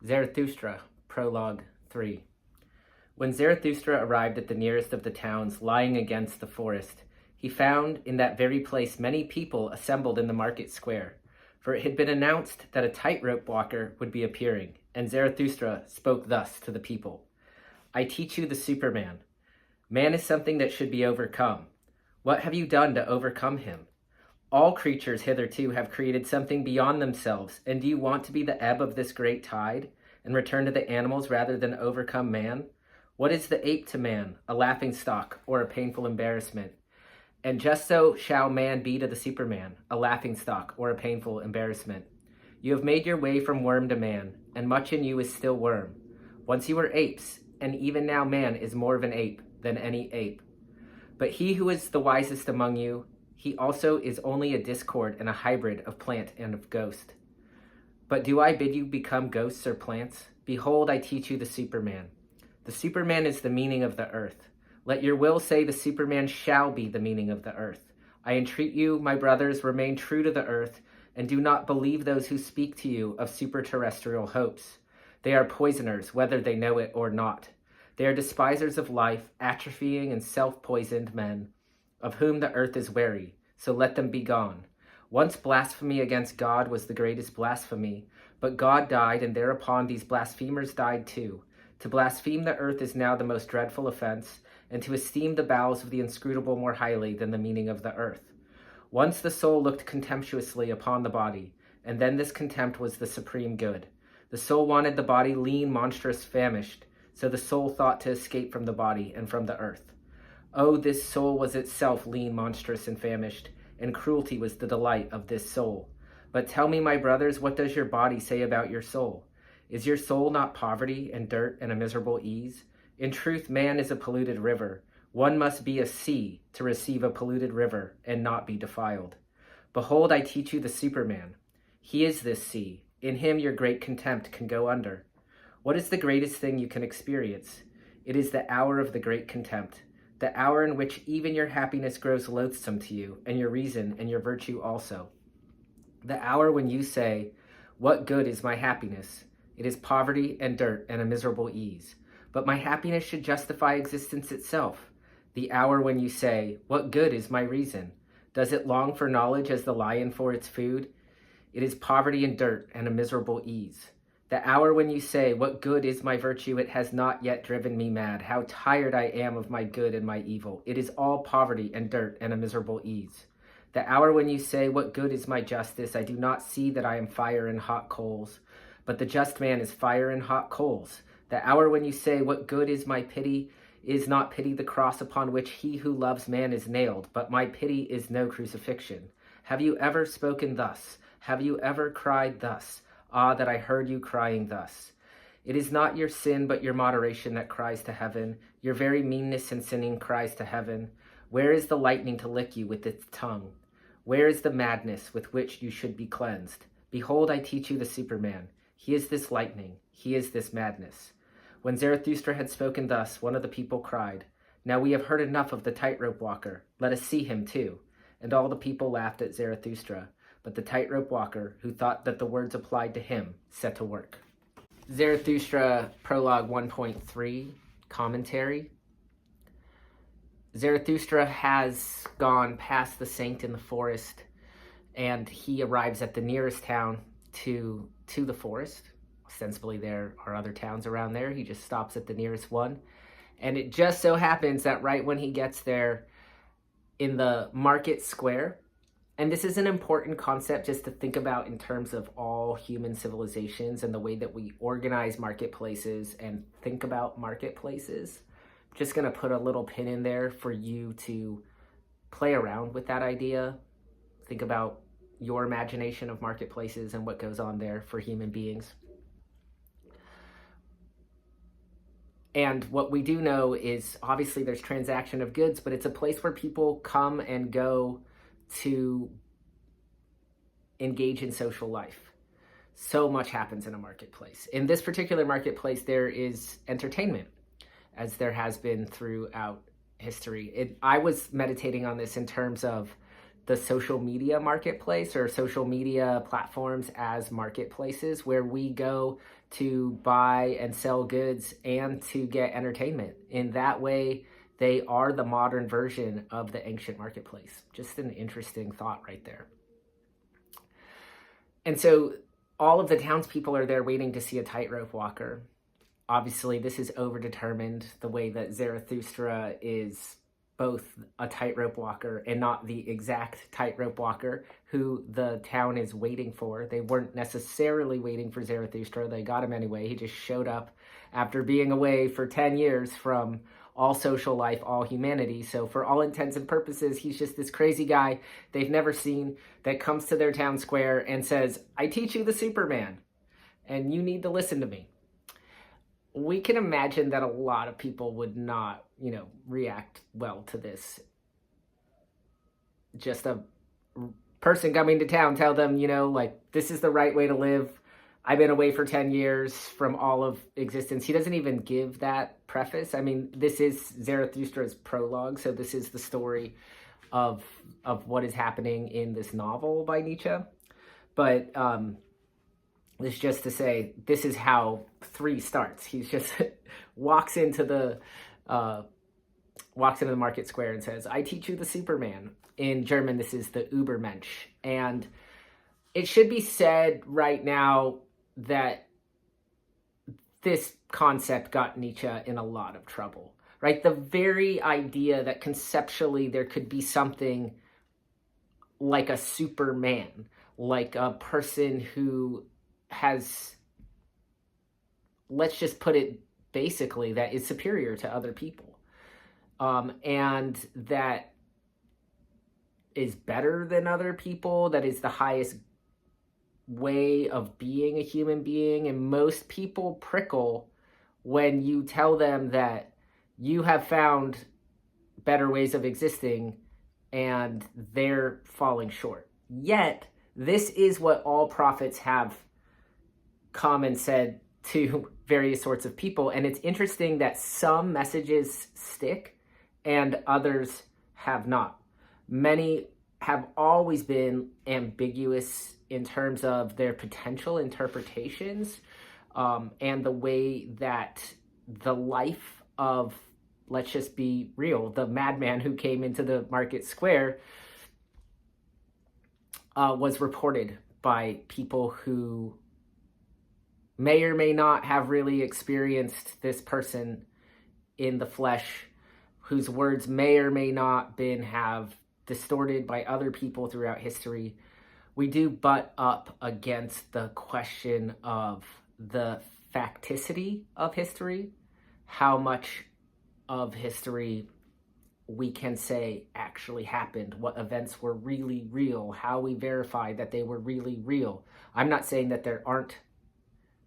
Zarathustra, Prologue 3. When Zarathustra arrived at the nearest of the towns lying against the forest, he found in that very place many people assembled in the market square, for it had been announced that a tightrope walker would be appearing, and Zarathustra spoke thus to the people. I teach you the Superman. Man is something that should be overcome. What have you done to overcome him? All creatures hitherto have created something beyond themselves, and do you want to be the ebb of this great tide, and return to the animals rather than overcome man? What is the ape to man, a laughingstock or a painful embarrassment? And just so shall man be to the Superman, a laughingstock or a painful embarrassment. You have made your way from worm to man, and much in you is still worm. Once you were apes, and even now man is more of an ape than any ape. But he who is the wisest among you, he also is only a discord and a hybrid of plant and of ghost. But do I bid you become ghosts or plants? Behold, I teach you the Superman. The Superman is the meaning of the earth. Let your will say the Superman shall be the meaning of the earth. I entreat you, my brothers, remain true to the earth, and do not believe those who speak to you of superterrestrial hopes. They are poisoners, whether they know it or not. They are despisers of life, atrophying and self-poisoned men, of whom the earth is weary, so let them be gone. Once blasphemy against God was the greatest blasphemy, but God died, and thereupon these blasphemers died too. To blaspheme the earth is now the most dreadful offense, and to esteem the bowels of the inscrutable more highly than the meaning of the earth. Once the soul looked contemptuously upon the body, and then this contempt was the supreme good. The soul wanted the body lean, monstrous, famished, so the soul thought to escape from the body and from the earth. Oh, this soul was itself lean, monstrous, and famished, and cruelty was the delight of this soul. But tell me, my brothers, what does your body say about your soul? Is your soul not poverty and dirt and a miserable ease? In truth, man is a polluted river. One must be a sea to receive a polluted river and not be defiled. Behold, I teach you the Superman. He is this sea. In him your great contempt can go under. What is the greatest thing you can experience? It is the hour of the great contempt. The hour in which even your happiness grows loathsome to you, and your reason and your virtue also. The hour when you say, what good is my happiness? It is poverty and dirt and a miserable ease. But my happiness should justify existence itself. The hour when you say, what good is my reason? Does it long for knowledge as the lion for its food? It is poverty and dirt and a miserable ease. The hour when you say, what good is my virtue? It has not yet driven me mad. How tired I am of my good and my evil. It is all poverty and dirt and a miserable ease. The hour when you say, what good is my justice? I do not see that I am fire and hot coals, but the just man is fire and hot coals. The hour when you say, what good is my pity? Is not pity the cross upon which he who loves man is nailed, but my pity is no crucifixion. Have you ever spoken thus? Have you ever cried thus? Ah, that I heard you crying thus. It is not your sin, but your moderation that cries to heaven. Your very meanness and sinning cries to heaven. Where is the lightning to lick you with its tongue? Where is the madness with which you should be cleansed? Behold, I teach you the Superman. He is this lightning. He is this madness. When Zarathustra had spoken thus, one of the people cried, now we have heard enough of the tightrope walker. Let us see him too. And all the people laughed at Zarathustra. But the tightrope walker, who thought that the words applied to him, set to work. Zarathustra, Prologue 1.3, Commentary. Zarathustra has gone past the saint in the forest, and he arrives at the nearest town to the forest. Ostensibly, there are other towns around there. He just stops at the nearest one. And it just so happens that right when he gets there, in the market square, and this is an important concept just to think about in terms of all human civilizations and the way that we organize marketplaces and think about marketplaces. I'm just going to put a little pin in there for you to play around with that idea. Think about your imagination of marketplaces and what goes on there for human beings. And what we do know is obviously there's transaction of goods, but it's a place where people come and go to engage in social life. So much happens in a marketplace. In this particular marketplace, there is entertainment, as there has been throughout history. I was meditating on this in terms of the social media marketplace or social media platforms as marketplaces where we go to buy and sell goods and to get entertainment. In that way, they are the modern version of the ancient marketplace. Just an interesting thought right there. And so all of the townspeople are there waiting to see a tightrope walker. Obviously, this is overdetermined, the way that Zarathustra is both a tightrope walker and not the exact tightrope walker who the town is waiting for. They weren't necessarily waiting for Zarathustra. They got him anyway. He just showed up after being away for 10 years from all social life, all humanity. So for all intents and purposes, he's just this crazy guy they've never seen that comes to their town square and says, I teach you the Superman, and you need to listen to me. We can imagine that a lot of people would not, react well to this. Just a person coming to town, tell them, this is the right way to live. I've been away for 10 years from all of existence. He doesn't even give that preface. I mean, this is Zarathustra's prologue, so this is the story of what is happening in this novel by Nietzsche. But it's just to say, this is how 3 starts. He just walks into the market square and says, I teach you the Superman. In German, this is the Übermensch. And it should be said right now that this concept got Nietzsche in a lot of trouble, right? The very idea that conceptually there could be something like a Superman, like a person who has, let's just put it basically, that is superior to other people, and that is better than other people, that is the highest way of being a human being. And most people prickle when you tell them that you have found better ways of existing and they're falling short. Yet, this is what all prophets have come and said to various sorts of people. And it's interesting that some messages stick and others have not. Many have always been ambiguous in terms of their potential interpretations, and the way that the life of, let's just be real, the madman who came into the market square was reported by people who may or may not have really experienced this person in the flesh, whose words may or may not have distorted by other people throughout history. We do butt up against the question of the facticity of history, how much of history we can say actually happened, what events were really real, how we verify that they were really real. I'm not saying that there aren't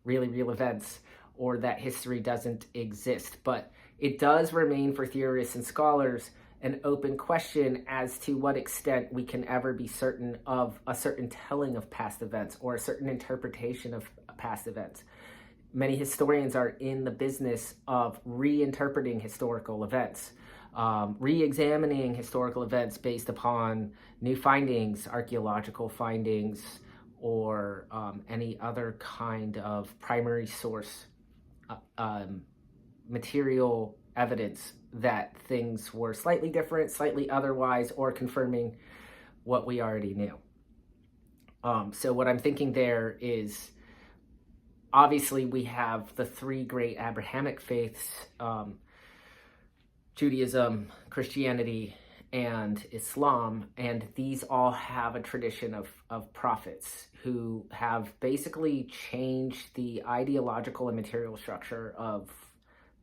really real events or that history doesn't exist, but it does remain for theorists and scholars an open question as to what extent we can ever be certain of a certain telling of past events or a certain interpretation of past events. Many historians are in the business of reinterpreting historical events, re-examining historical events based upon new findings, archaeological findings, or any other kind of primary source material evidence that things were slightly different, slightly otherwise, or confirming what we already knew. So what I'm thinking there is, obviously we have the 3 great Abrahamic faiths, Judaism, Christianity, and Islam, and these all have a tradition of prophets who have basically changed the ideological and material structure of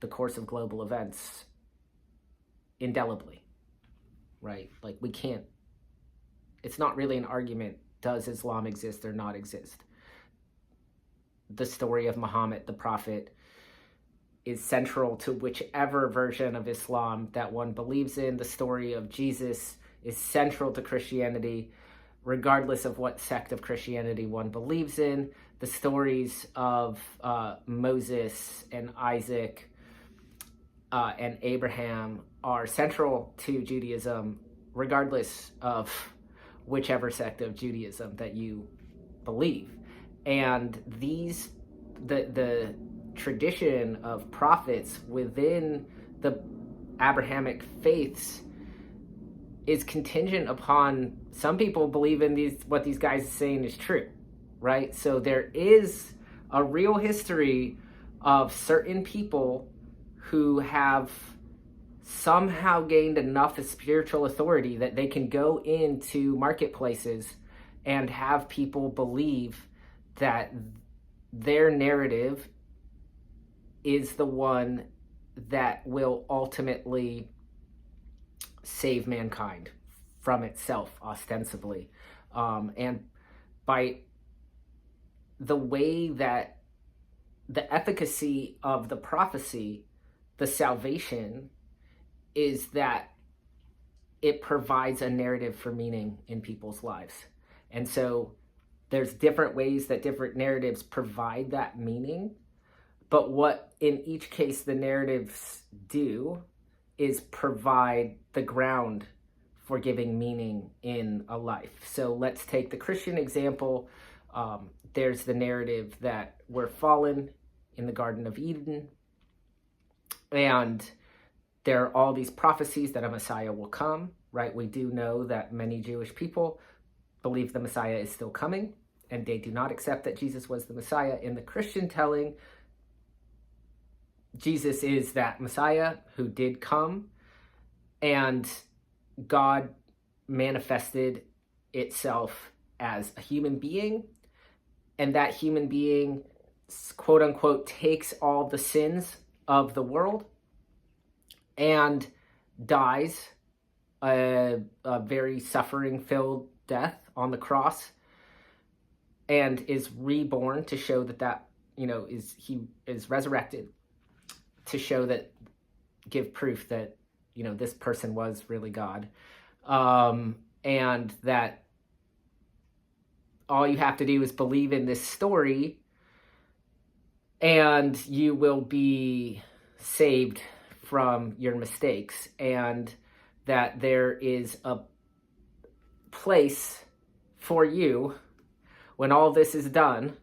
the course of global events indelibly, right? Like, we can't, it's not really an argument, does Islam exist or not exist? The story of Muhammad, the prophet, is central to whichever version of Islam that one believes in. The story of Jesus is central to Christianity, regardless of what sect of Christianity one believes in. The stories of Moses and Isaac and Abraham are central to Judaism, regardless of whichever sect of Judaism that you believe. And the tradition of prophets within the Abrahamic faiths is contingent upon some people believe in what these guys are saying is true, right? So there is a real history of certain people who have somehow gained enough spiritual authority that they can go into marketplaces and have people believe that their narrative is the one that will ultimately save mankind from itself, ostensibly. And by the way that the efficacy of the prophecy, the salvation, is that it provides a narrative for meaning in people's lives. And so there's different ways that different narratives provide that meaning, but what in each case the narratives do is provide the ground for giving meaning in a life. So let's take the Christian example. There's the narrative that we're fallen in the Garden of Eden, and there are all these prophecies that a Messiah will come, right? We do know that many Jewish people believe the Messiah is still coming, and they do not accept that Jesus was the Messiah. In the Christian telling, Jesus is that Messiah who did come, and God manifested itself as a human being, and that human being, quote unquote, takes all the sins of the world and dies a very suffering-filled death on the cross, and is reborn to show that he is resurrected, to show that, give proof that this person was really God, and that all you have to do is believe in this story and you will be saved from your mistakes, and that there is a place for you when all this is done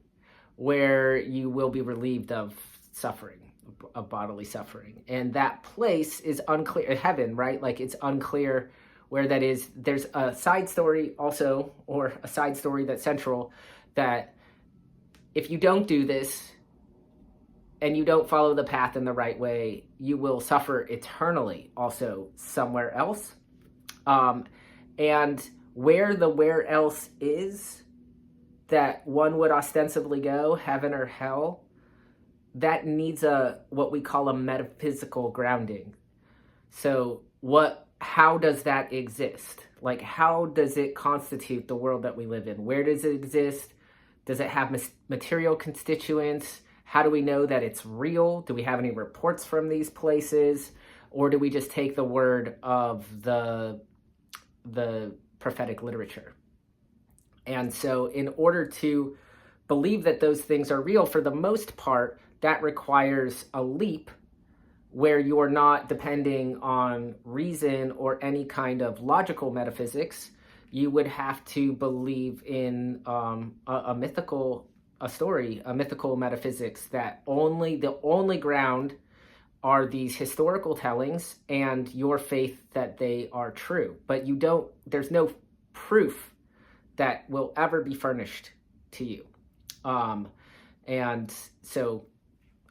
where you will be relieved of suffering, of bodily suffering. And that place is unclear. Heaven, right? Like, it's unclear where that is. There's a side story also, or a side story that's central, that if you don't do this and you don't follow the path in the right way, you will suffer eternally also somewhere else. And where else is that one would ostensibly go, heaven or hell, that needs what we call a metaphysical grounding. So how does that exist? Like, how does it constitute the world that we live in? Where does it exist? Does it have material constituents? How do we know that it's real? Do we have any reports from these places? Or do we just take the word of the prophetic literature? And so in order to believe that those things are real, for the most part, that requires a leap where you are not depending on reason or any kind of logical metaphysics. You would have to believe in a mythical metaphysics that the only ground are these historical tellings and your faith that they are true. But there's no proof that will ever be furnished to you. And so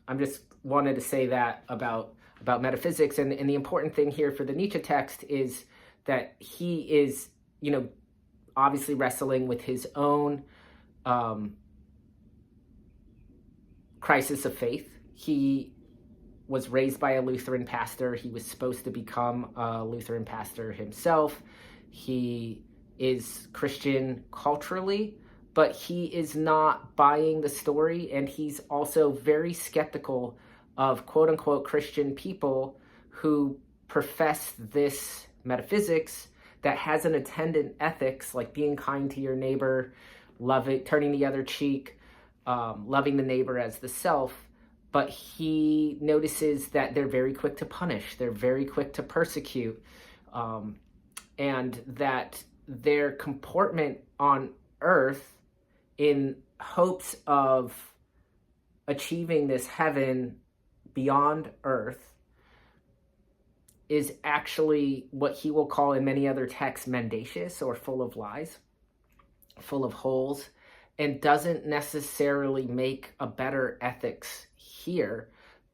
I'm just wanted to say that about metaphysics. And the important thing here for the Nietzsche text is that he is, obviously wrestling with his own crisis of faith. He was raised by a Lutheran pastor. He was supposed to become a Lutheran pastor himself. He is Christian culturally, but he is not buying the story, and he's also very skeptical of quote-unquote Christian people who profess this metaphysics that has an attendant ethics, like being kind to your neighbor, turning the other cheek, loving the neighbor as the self. But he notices that they're very quick to punish, they're very quick to persecute, and that their comportment on Earth in hopes of achieving this heaven beyond Earth is actually what he will call in many other texts mendacious, or full of lies, full of holes, and doesn't necessarily make a better ethics here,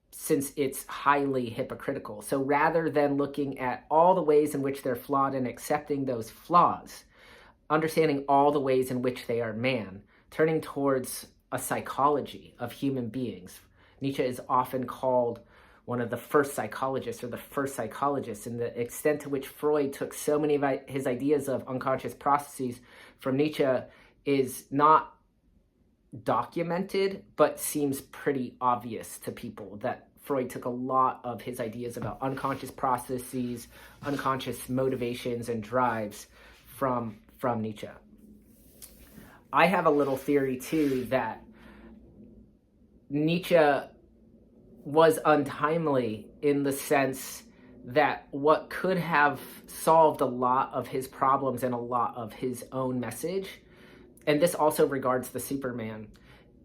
since it's highly hypocritical. So rather than looking at all the ways in which they're flawed and accepting those flaws, understanding all the ways in which they are man, turning towards a psychology of human beings. Nietzsche is often called one of the first psychologists, or the first psychologist, and the extent to which Freud took so many of his ideas of unconscious processes from Nietzsche is not documented, but seems pretty obvious to people that Freud took a lot of his ideas about unconscious processes, unconscious motivations and drives from Nietzsche. I have a little theory too that Nietzsche was untimely in the sense that what could have solved a lot of his problems and a lot of his own message, and this also regards the Superman,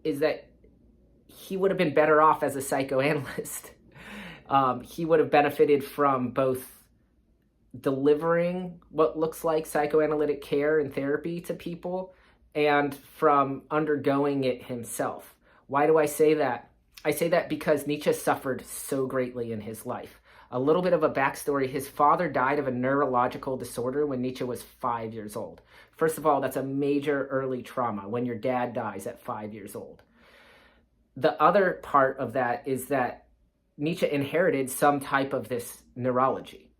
is that he would have been better off as a psychoanalyst. He would have benefited from both delivering what looks like psychoanalytic care and therapy to people, and from undergoing it himself. Why do I say that? I say that because Nietzsche suffered so greatly in his life. A little bit of a backstory: his father died of a neurological disorder when Nietzsche was 5 years old. First of all, that's a major early trauma when your dad dies at 5 years old. The other part of that is that Nietzsche inherited some type of this neurology.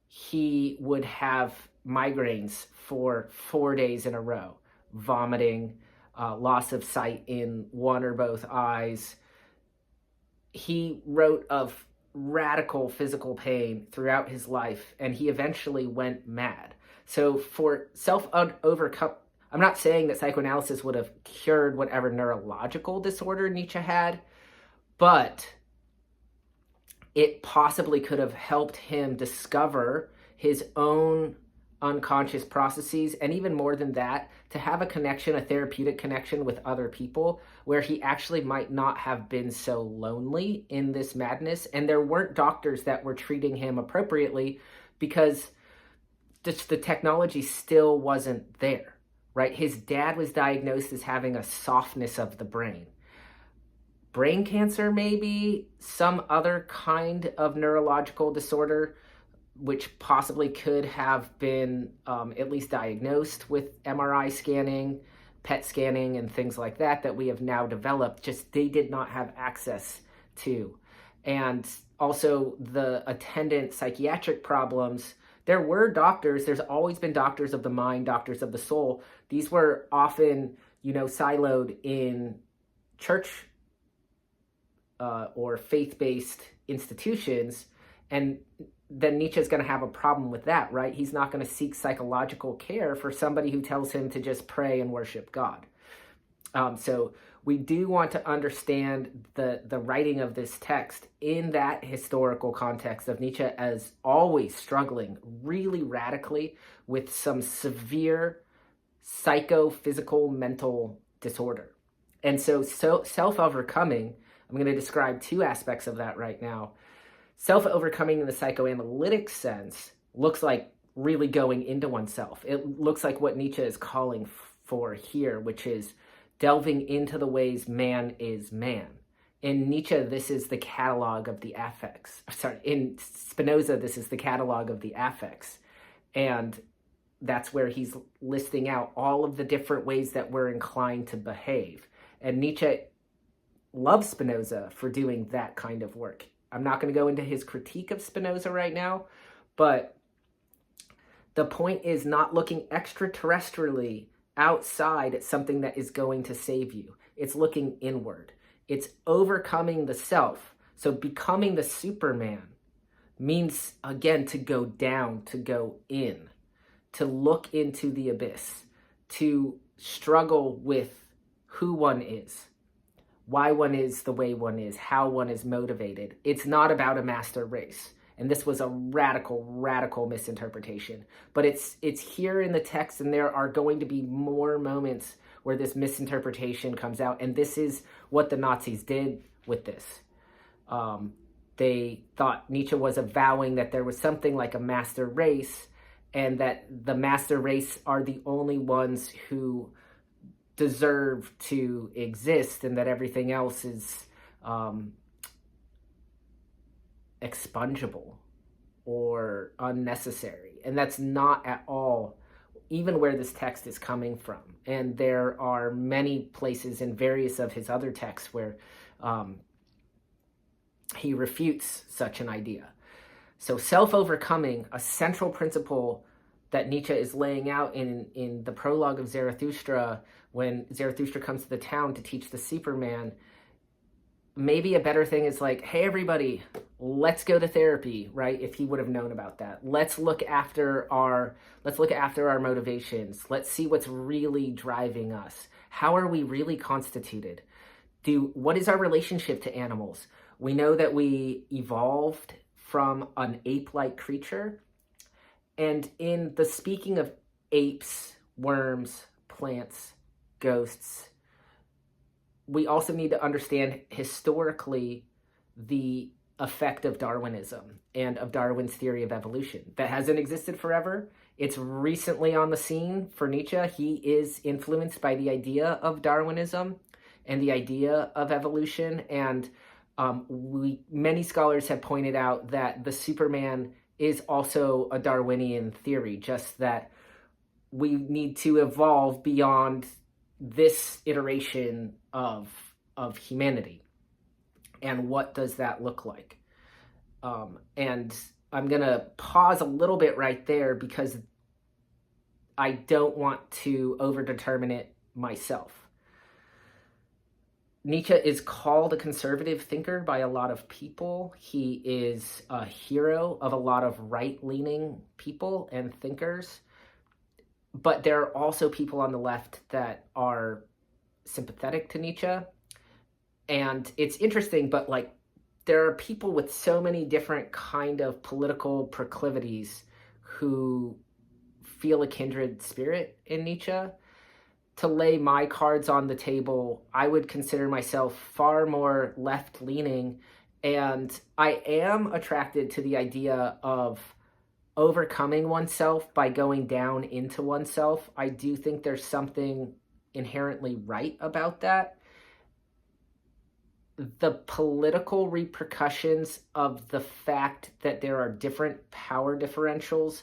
He would have migraines for 4 days in a row, vomiting, loss of sight in one or both eyes. He wrote of radical physical pain throughout his life, and he eventually went mad. So for self-overcome, I'm not saying that psychoanalysis would have cured whatever neurological disorder Nietzsche had, but it possibly could have helped him discover his own unconscious processes, and even more than that, to have a connection, a therapeutic connection with other people, where he actually might not have been so lonely in this madness. And there weren't doctors that were treating him appropriately because just the technology still wasn't there, right? His dad was diagnosed as having a softness of the brain. Brain cancer, maybe, some other kind of neurological disorder, which possibly could have been at least diagnosed with MRI scanning, PET scanning, and things like that, that we have now developed, just they did not have access to. And also the attendant psychiatric problems. There were doctors, there's always been doctors of the mind, doctors of the soul. These were often, siloed in church or faith-based institutions, and then Nietzsche's going to have a problem with that, right? He's not going to seek psychological care for somebody who tells him to just pray and worship God. So we do want to understand the writing of this text in that historical context of Nietzsche as always struggling really radically with some severe psychophysical mental disorder. And so self-overcoming, I'm going to describe two aspects of that right now. Self-overcoming in the psychoanalytic sense looks like really going into oneself. It looks like what Nietzsche is calling for here, which is delving into the ways man is man. In Nietzsche, this is the catalog of the affects. In Spinoza, this is the catalog of the affects. And that's where he's listing out all of the different ways that we're inclined to behave. And Nietzsche loves Spinoza for doing that kind of work. I'm not going to go into his critique of Spinoza right now, but the point is not looking extraterrestrially outside at something that is going to save you. It's looking inward. It's overcoming the self. So becoming the Superman means, again, to go down, to go in, to look into the abyss, to struggle with who one is, why one is the way one is, how one is motivated. It's not about a master race. And this was a radical misinterpretation. But it's here in the text, and there are going to be more moments where this misinterpretation comes out. And this is what the Nazis did with this. They thought Nietzsche was avowing that there was something like a master race, and that the master race are the only ones who deserve to exist, and that everything else is expungible or unnecessary. And that's not at all even where this text is coming from. And there are many places in various of his other texts where he refutes such an idea. So self-overcoming, a central principle that Nietzsche is laying out in the prologue of Zarathustra, when Zarathustra comes to the town to teach the Superman, maybe a better thing is like, hey, everybody, let's go to therapy, right? If he would have known about that. Let's look after our motivations. Let's see what's really driving us. How are we really constituted? What is our relationship to animals? We know that we evolved from an ape-like creature. And in the speaking of apes, worms, plants, ghosts, we also need to understand historically the effect of Darwinism and of Darwin's theory of evolution. That hasn't existed forever. It's recently on the scene for Nietzsche. He is influenced by the idea of Darwinism and the idea of evolution. And many scholars have pointed out that the Superman is also a Darwinian theory, just that we need to evolve beyond this iteration of humanity. And what does that look like? And I'm going to pause a little bit right there because I don't want to overdetermine it myself. Nietzsche is called a conservative thinker by a lot of people. He is a hero of a lot of right-leaning people and thinkers. But there are also people on the left that are sympathetic to Nietzsche. And it's interesting, but like there are people with so many different kind of political proclivities who feel a kindred spirit in Nietzsche. To lay my cards on the table, I would consider myself far more left-leaning, and I am attracted to the idea of overcoming oneself by going down into oneself. I do think there's something inherently right about that. The political repercussions of the fact that there are different power differentials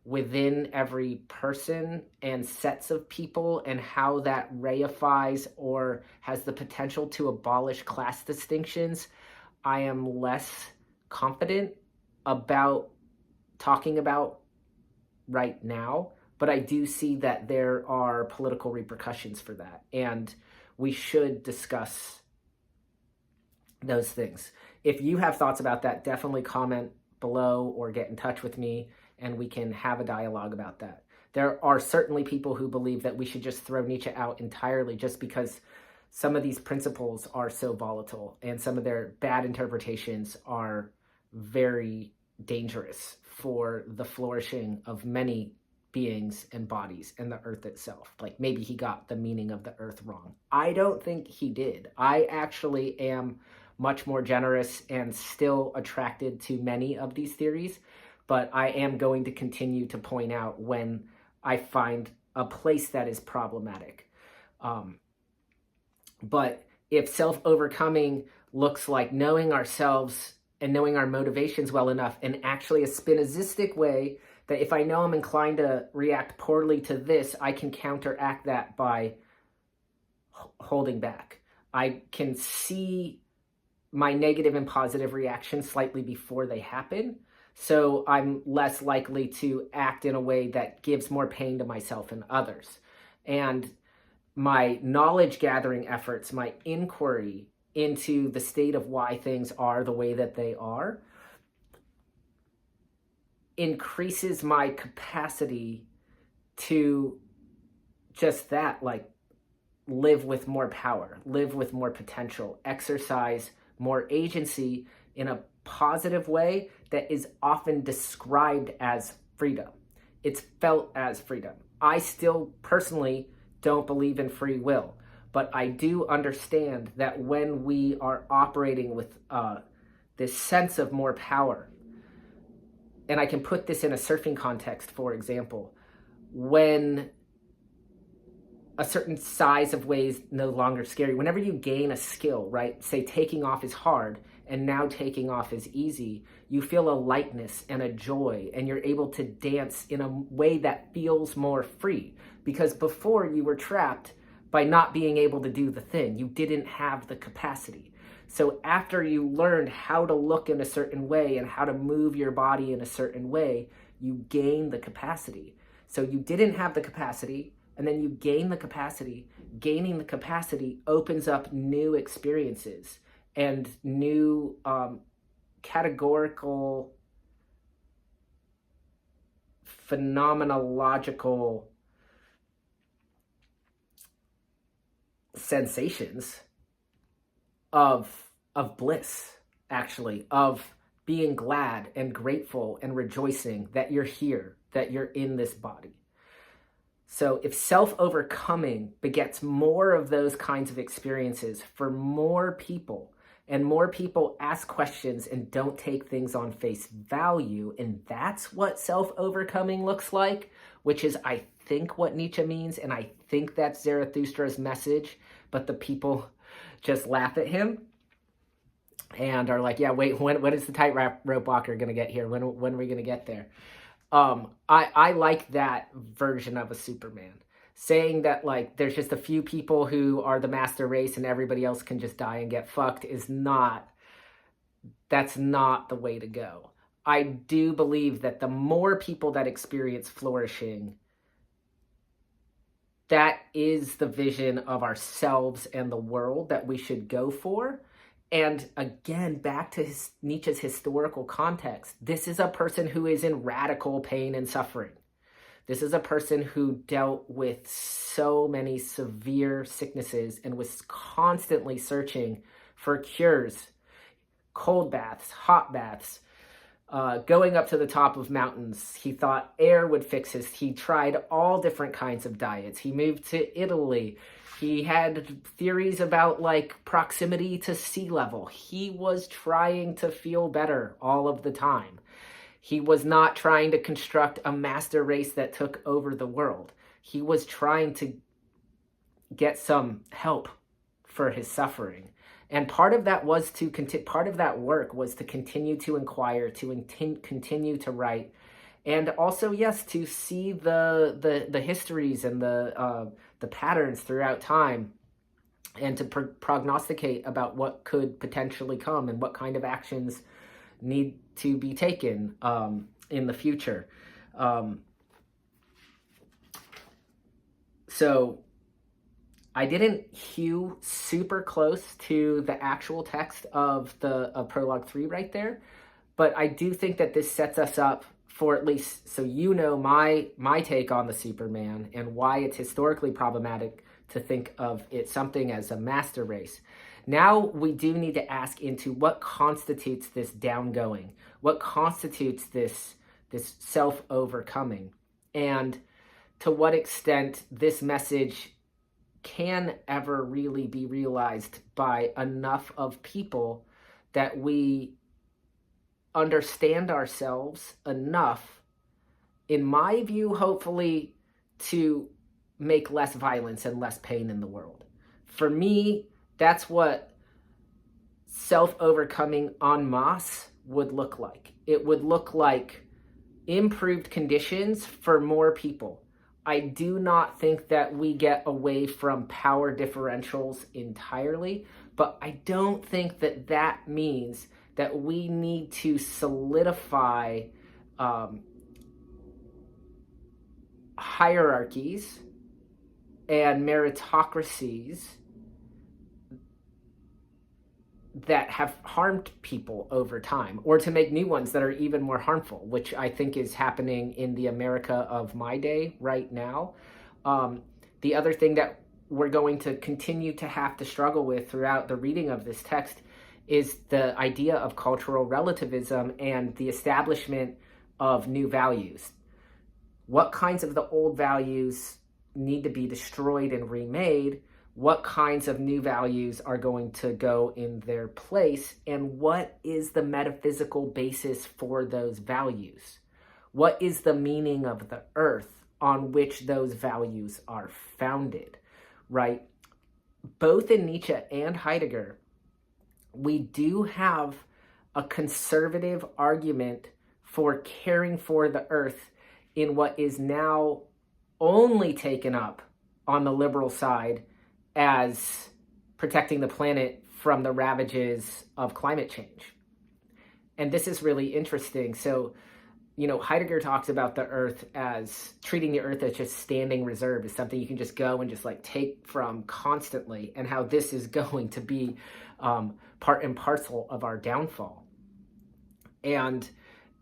within every person and sets of people, and how that reifies or has the potential to abolish class distinctions, I am less confident about talking about right now. But I do see that there are political repercussions for that, and we should discuss those things. If you have thoughts about that, definitely comment below or get in touch with me, and we can have a dialogue about that. There are certainly people who believe that we should just throw Nietzsche out entirely just because some of these principles are so volatile and some of their bad interpretations are very dangerous for the flourishing of many beings and bodies and the earth itself. Like maybe he got the meaning of the earth wrong. I don't think he did. I actually am much more generous and still attracted to many of these theories, but I am going to continue to point out when I find a place that is problematic. But if self-overcoming looks like knowing ourselves and knowing our motivations well enough, and actually a Spinozistic way that if I know I'm inclined to react poorly to this, I can counteract that by holding back. I can see my negative and positive reactions slightly before they happen, so I'm less likely to act in a way that gives more pain to myself and others. And my knowledge gathering efforts, my inquiry into the state of why things are the way that they are, increases my capacity to just that, like live with more power, live with more potential, exercise more agency in a positive way that is often described as freedom. It's felt as freedom. I still personally don't believe in free will, but I do understand that when we are operating with this sense of more power, and I can put this in a surfing context, for example, when a certain size of wave is no longer scary, whenever you gain a skill, right, say taking off is hard and now taking off is easy, you feel a lightness and a joy, and you're able to dance in a way that feels more free. Because before, you were trapped by not being able to do the thing. You didn't have the capacity. So after you learned how to look in a certain way and how to move your body in a certain way, you gain the capacity. So you didn't have the capacity, and then you gain the capacity. Gaining the capacity opens up new experiences and new categorical, phenomenological sensations of bliss, actually, of being glad and grateful and rejoicing that you're here, that you're in this body. So if self-overcoming begets more of those kinds of experiences for more people, and more people ask questions and don't take things on face value, and that's what self-overcoming looks like, which is, I think, what Nietzsche means, and I think that's Zarathustra's message, but the people just laugh at him and are like, yeah, wait, when is the tightrope walker going to get here? When are we going to get there? I like that version of a Superman. Saying that, like, there's just a few people who are the master race and everybody else can just die and get fucked that's not the way to go. I do believe that the more people that experience flourishing, that is the vision of ourselves and the world that we should go for. And again, back to Nietzsche's historical context, this is a person who is in radical pain and suffering. This is a person who dealt with so many severe sicknesses and was constantly searching for cures, cold baths, hot baths, going up to the top of mountains. He thought air would fix he tried all different kinds of diets. He moved to Italy. He had theories about, like, proximity to sea level. He was trying to feel better all of the time. He was not trying to construct a master race that took over the world. He was trying to get some help for his suffering. And part of that was part of that work was to continue to inquire, to continue to write, and also, yes, to see the histories and the patterns throughout time, and to prognosticate about what could potentially come and what kind of actions need to be taken in the future. So I didn't hew super close to the actual text of Prologue 3 right there, but I do think that this sets us up for, at least so you know, my take on the Superman and why it's historically problematic to think of it something as a master race. Now we do need to ask into what constitutes this downgoing, what constitutes this self-overcoming, and to what extent this message can ever really be realized by enough of people that we understand ourselves enough, in my view, hopefully, to make less violence and less pain in the world. For me, that's what self-overcoming en masse would look like. It would look like improved conditions for more people. I do not think that we get away from power differentials entirely, but I don't think that that means that we need to solidify hierarchies and meritocracies that have harmed people over time, or to make new ones that are even more harmful, which I think is happening in the America of my day right now. The other thing that we're going to continue to have to struggle with throughout the reading of this text is the idea of cultural relativism and the establishment of new values. What kinds of the old values need to be destroyed and remade? What kinds of new values are going to go in their place? And what is the metaphysical basis for those values? What is the meaning of the earth on which those values are founded, right? Both in Nietzsche and Heidegger, we do have a conservative argument for caring for the earth in what is now only taken up on the liberal side as protecting the planet from the ravages of climate change. And this is really interesting. So, Heidegger talks about the earth as treating the earth as just standing reserve, as something you can just go and just take from constantly, and how this is going to be part and parcel of our downfall. And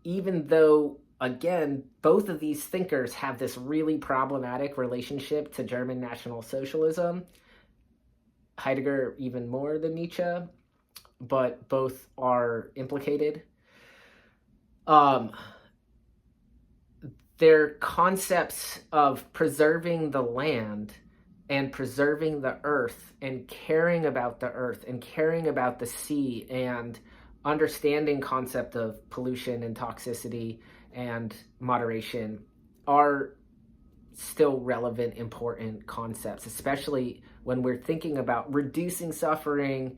even though, again, both of these thinkers have this really problematic relationship to German National Socialism, Heidegger even more than Nietzsche, but both are implicated. Their concepts of preserving the land and preserving the earth and caring about the earth and caring about the sea and understanding concept of pollution and toxicity and moderation are still relevant, important concepts, especially when we're thinking about reducing suffering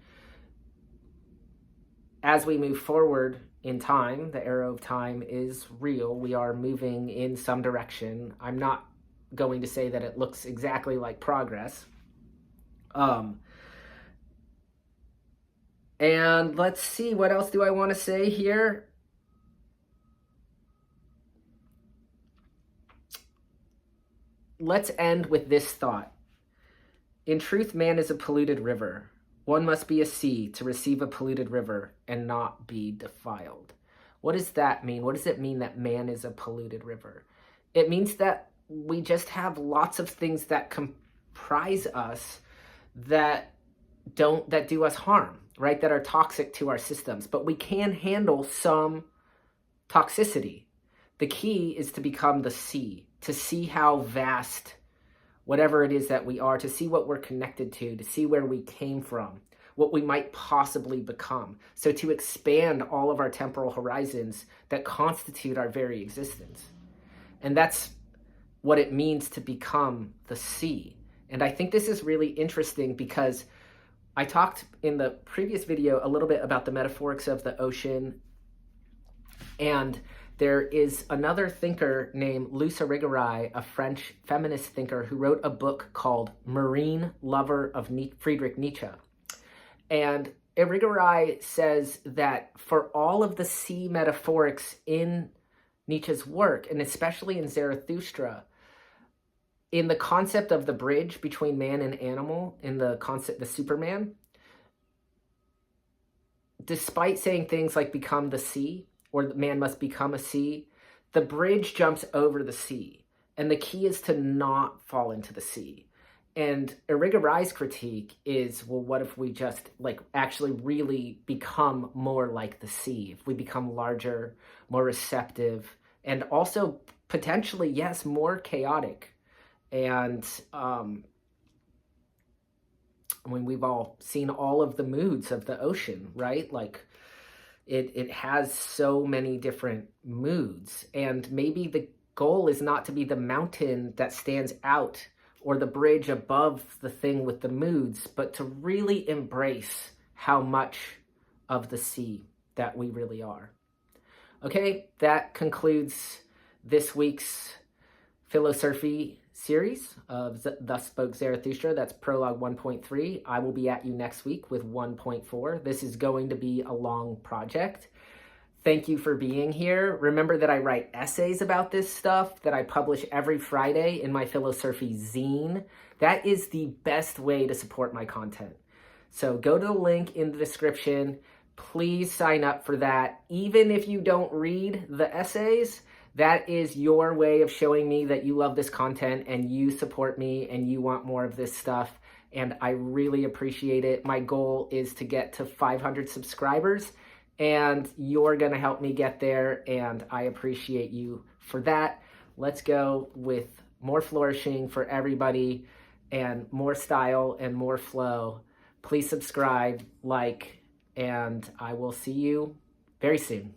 as we move forward in time. The arrow of time is real. We are moving in some direction. I'm not going to say that it looks exactly like progress. And let's see, what else do I want to say here? Let's end with this thought. In truth, man is a polluted river. One must be a sea to receive a polluted river and not be defiled. What does that mean? What does it mean that man is a polluted river? It means that we just have lots of things that comprise us that do us harm, right? That are toxic to our systems, but we can handle some toxicity. The key is to become the sea, to see how vast whatever it is that we are, to see what we're connected to see where we came from, what we might possibly become. So to expand all of our temporal horizons that constitute our very existence. And that's what it means to become the sea. And I think this is really interesting because I talked in the previous video a little bit about the metaphorics of the ocean. And there is another thinker named Luce Irigaray, a French feminist thinker, who wrote a book called Marine Lover of Friedrich Nietzsche. And Irigaray says that for all of the sea metaphorics in Nietzsche's work, and especially in Zarathustra, in the concept of the bridge between man and animal, in the concept, the Superman, despite saying things like become the sea, or man must become a sea, the bridge jumps over the sea. And the key is to not fall into the sea. And Irigaray's critique is, well, what if we just actually really become more like the sea? If we become larger, more receptive, and also potentially, yes, more chaotic. And we've all seen all of the moods of the ocean, right? It has so many different moods, and maybe the goal is not to be the mountain that stands out or the bridge above the thing with the moods, but to really embrace how much of the sea that we really are. Okay, that concludes this week's Philo-surfy series of Thus Spoke Zarathustra. That's Prologue 1.3. I will be at you next week with 1.4. This is going to be a long project. Thank you for being here. Remember that I write essays about this stuff that I publish every Friday in my Philo-surfy zine. That is the best way to support my content. So go to the link in the description. Please sign up for that. Even if you don't read the essays, that is your way of showing me that you love this content and you support me and you want more of this stuff. and I really appreciate it. My goal is to get to 500 subscribers, and you're going to help me get there, and I appreciate you for that. Let's go with more flourishing for everybody and more style and more flow. Please subscribe, like, and I will see you very soon.